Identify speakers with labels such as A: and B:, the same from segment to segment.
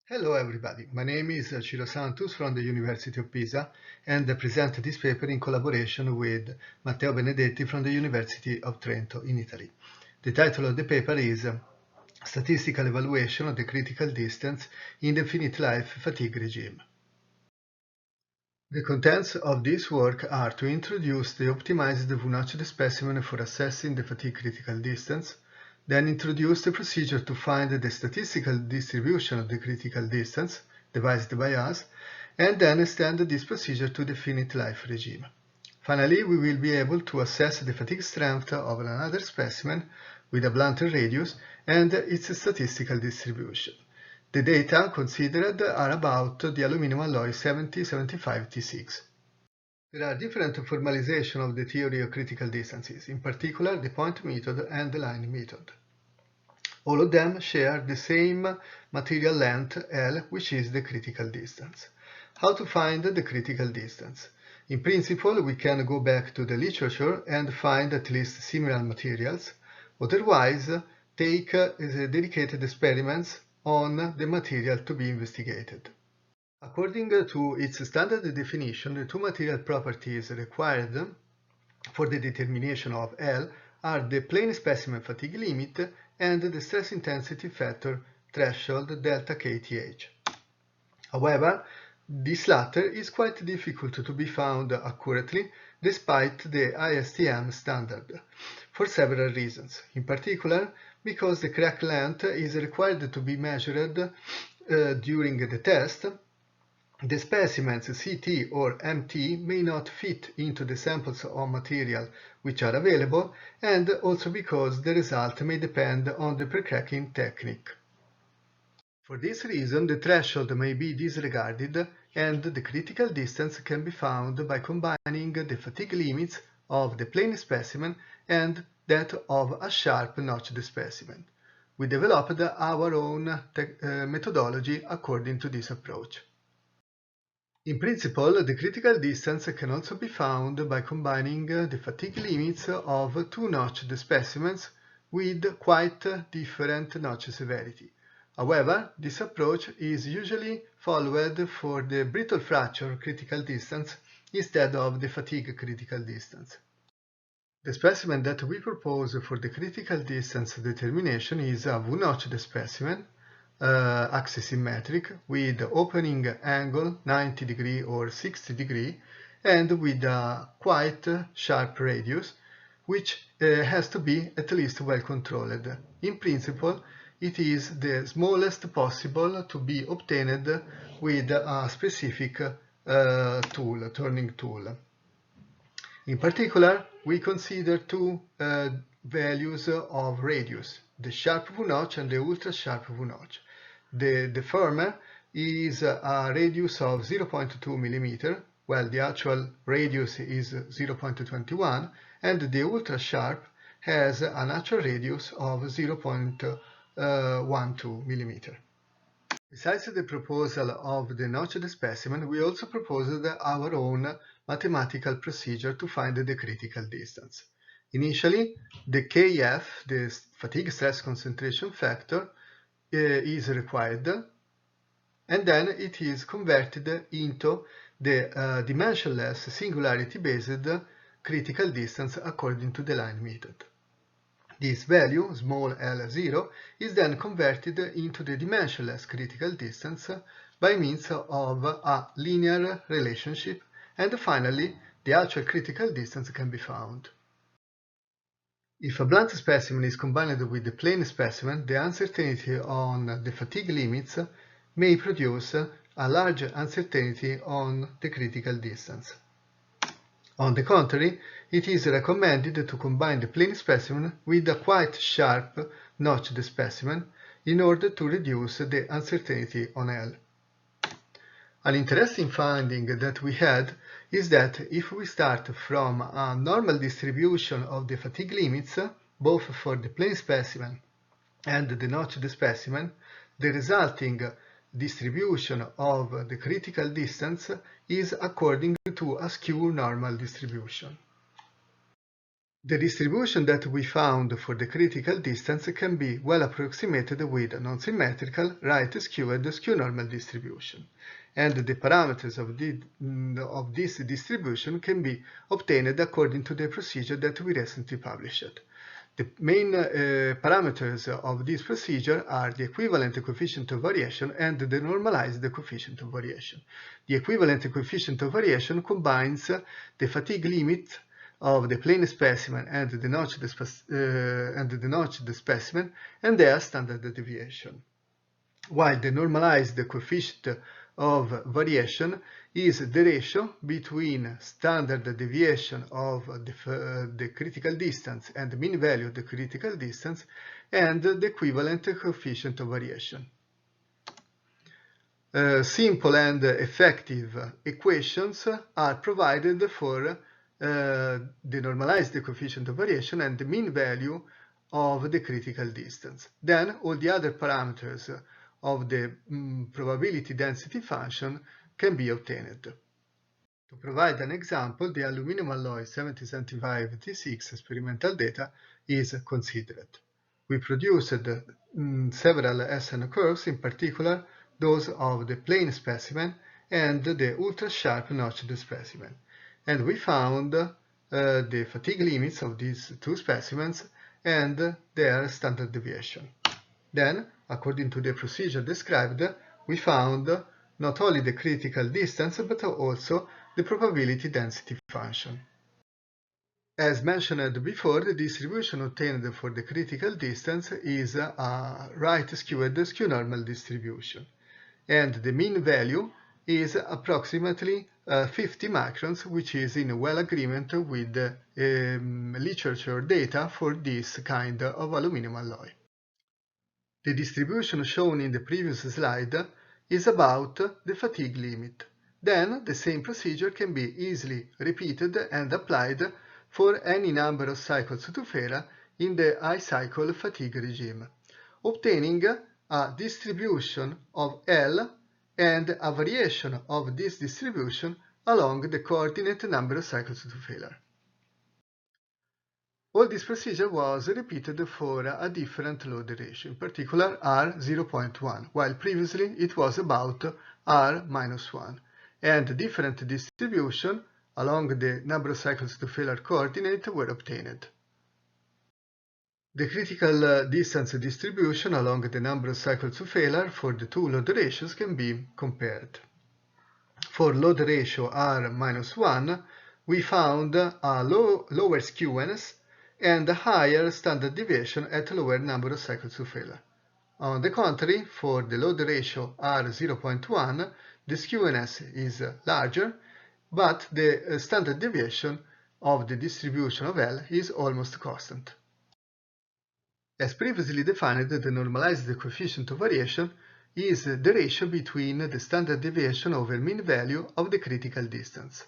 A: Hello everybody, my name is Santus from the University of Pisa and I present this paper in collaboration with Matteo Benedetti from the University of Trento in Italy. The title of the paper is Statistical Evaluation of the Critical Distance in the Finite Life Fatigue Regime. The contents of this work are to introduce the optimized V-notched specimen for assessing the fatigue critical distance, then introduce the procedure to find the statistical distribution of the critical distance, devised by us, and then extend this procedure to the finite life regime. Finally, we will be able to assess the fatigue strength of another specimen with a blunter radius and its statistical distribution. The data considered are about the aluminium alloy 7075T6. There are different formalizations of the theory of critical distances, in particular the point method and the line method. All of them share the same material length L, which is the critical distance. How to find the critical distance? In principle, we can go back to the literature and find at least similar materials. Otherwise, take dedicated experiments on the material to be investigated. According to its standard definition, the two material properties required for the determination of L are the plane specimen fatigue limit and the stress intensity factor threshold delta kth. However, this latter is quite difficult to be found accurately despite the ISTM standard, for several reasons. In particular, because the crack length is required to be measured during the test, the specimens CT or MT may not fit into the samples of material which are available, and also because the result may depend on the pre-cracking technique. For this reason, the threshold may be disregarded and the critical distance can be found by combining the fatigue limits of the plane specimen and that of a sharp notched specimen. We developed our own methodology according to this approach. In principle, the critical distance can also be found by combining the fatigue limits of two notched specimens with quite different notch severity. However, this approach is usually followed for the brittle fracture critical distance instead of the fatigue critical distance. The specimen that we propose for the critical distance determination is a V-notched specimen, axisymmetric, with opening angle 90 degree or 60 degree and with a quite sharp radius, which has to be at least well controlled. In principle, it is the smallest possible to be obtained with a specific turning tool. In particular, we consider two values of radius, the sharp V-notch and the ultra-sharp V-notch. The former is a radius of 0.2 mm, while the actual radius is 0.21, and the ultra-sharp has an actual radius of 0.12 mm. Besides the proposal of the notched specimen, we also proposed our own mathematical procedure to find the critical distance. Initially, the KF, the fatigue stress concentration factor, is required, and then it is converted into the dimensionless singularity-based critical distance according to the line method. This value, small l0, is then converted into the dimensionless critical distance by means of a linear relationship, and finally, the actual critical distance can be found. If a blunt specimen is combined with the plane specimen, the uncertainty on the fatigue limits may produce a large uncertainty on the critical distance. On the contrary, it is recommended to combine the plane specimen with a quite sharp notched specimen in order to reduce the uncertainty on L. An interesting finding that we had is that if we start from a normal distribution of the fatigue limits, both for the plane specimen and the notched specimen, the resulting distribution of the critical distance is according to a skew normal distribution. The distribution that we found for the critical distance can be well approximated with a non-symmetrical, right-skewed, skew-normal distribution, and the parameters of this distribution can be obtained according to the procedure that we recently published. The main parameters of this procedure are the equivalent coefficient of variation and the normalized coefficient of variation. The equivalent coefficient of variation combines the fatigue limit of the plane specimen and the notched specimen and their standard deviation, while the normalized coefficient of variation is the ratio between standard deviation of the critical distance and the mean value of the critical distance and the equivalent coefficient of variation. Simple and effective equations are provided for the normalized coefficient of variation and the mean value of the critical distance. Then all the other parameters of the probability density function can be obtained. To provide an example, the aluminum alloy 7075 T6 experimental data is considered. We produced several SN curves, in particular those of the plane specimen and the ultra-sharp notched specimen. And we found the fatigue limits of these two specimens and their standard deviation. Then, according to the procedure described, we found not only the critical distance but also the probability density function. As mentioned before, the distribution obtained for the critical distance is a right-skewed skew-normal distribution, and the mean value is approximately 50 microns, which is in well agreement with the literature data for this kind of aluminum alloy. The distribution shown in the previous slide is about the fatigue limit. Then the same procedure can be easily repeated and applied for any number of cycles to failure in the high cycle fatigue regime, obtaining a distribution of L and a variation of this distribution along the coordinate number of cycles to failure. All this procedure was repeated for a different load ratio, in particular R0.1, while previously it was about R-1, and different distribution along the number of cycles to failure coordinate were obtained. The critical distance distribution along the number of cycles to failure for the two load ratios can be compared. For load ratio R-1, we found a lower skewness and a higher standard deviation at lower number of cycles to failure. On the contrary, for the load ratio R0.1, the skewness is larger, but the standard deviation of the distribution of L is almost constant. As previously defined, the normalized coefficient of variation is the ratio between the standard deviation over mean value of the critical distance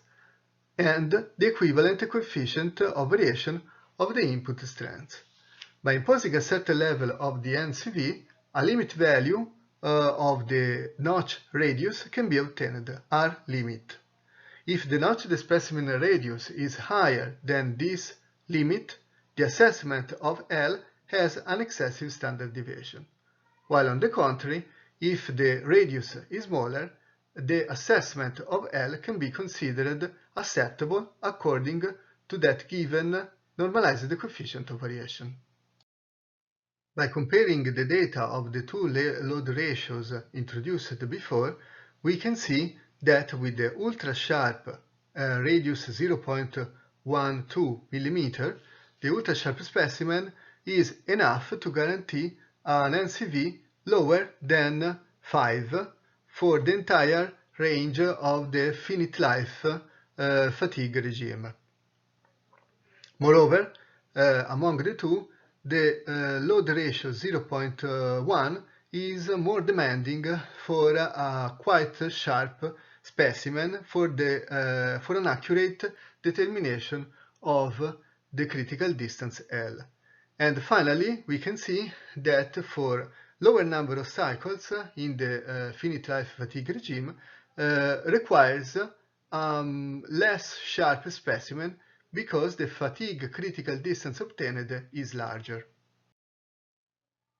A: and the equivalent coefficient of variation of the input strength. By imposing a certain level of the NCV, a limit value of the notch radius can be obtained, R limit. If the notched specimen radius is higher than this limit, the assessment of L has an excessive standard deviation, while on the contrary, if the radius is smaller, the assessment of L can be considered acceptable according to that given normalized coefficient of variation. By comparing the data of the two load ratios introduced before, we can see that with the ultra-sharp radius 0.12 mm, the ultra-sharp specimen is enough to guarantee an NCV lower than 5 for the entire range of the finite life fatigue regime. Moreover, among the two, the load ratio 0.1 is more demanding for a quite sharp specimen for an accurate determination of the critical distance L. And finally, we can see that for lower number of cycles in the finite life fatigue regime requires less sharp specimen because the fatigue critical distance obtained is larger.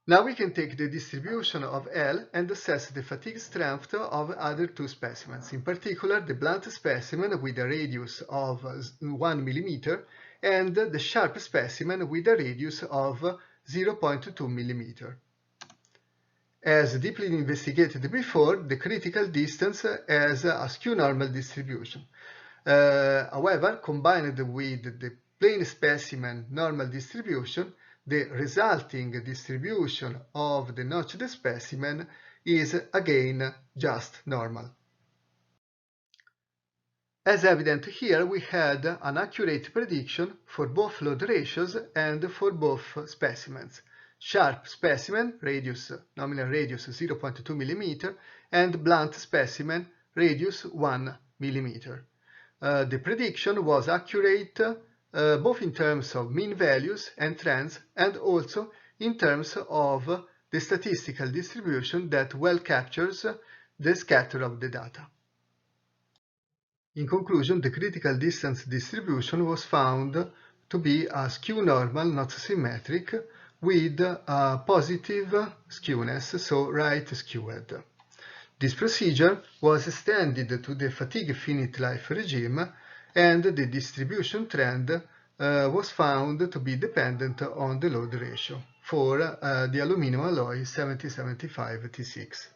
A: Now we can take the distribution of L and assess the fatigue strength of other two specimens, in particular the blunt specimen with a radius of 1 mm and the sharp specimen with a radius of 0.2 mm. As deeply investigated before, the critical distance has a skew normal distribution. However, combined with the plane specimen normal distribution, the resulting distribution of the notched specimen is again just normal. As evident here, we had an accurate prediction for both load ratios and for both specimens. Sharp specimen, nominal radius 0.2 mm, and blunt specimen, radius 1 mm. The prediction was accurate both in terms of mean values and trends, and also in terms of the statistical distribution that well captures the scatter of the data. In conclusion, the critical distance distribution was found to be a skew normal, not symmetric, with a positive skewness, so right skewed. This procedure was extended to the fatigue finite life regime, and the distribution trend was found to be dependent on the load ratio for the aluminum alloy 7075 T6.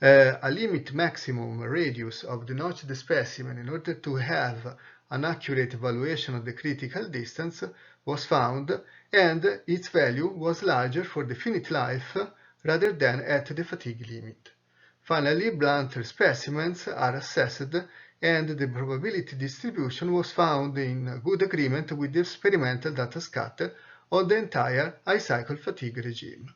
A: A limit maximum radius of the notched specimen in order to have an accurate evaluation of the critical distance was found, and its value was larger for the finite life rather than at the fatigue limit. Finally, blunter specimens are assessed, and the probability distribution was found in good agreement with the experimental data scatter on the entire high cycle fatigue regime.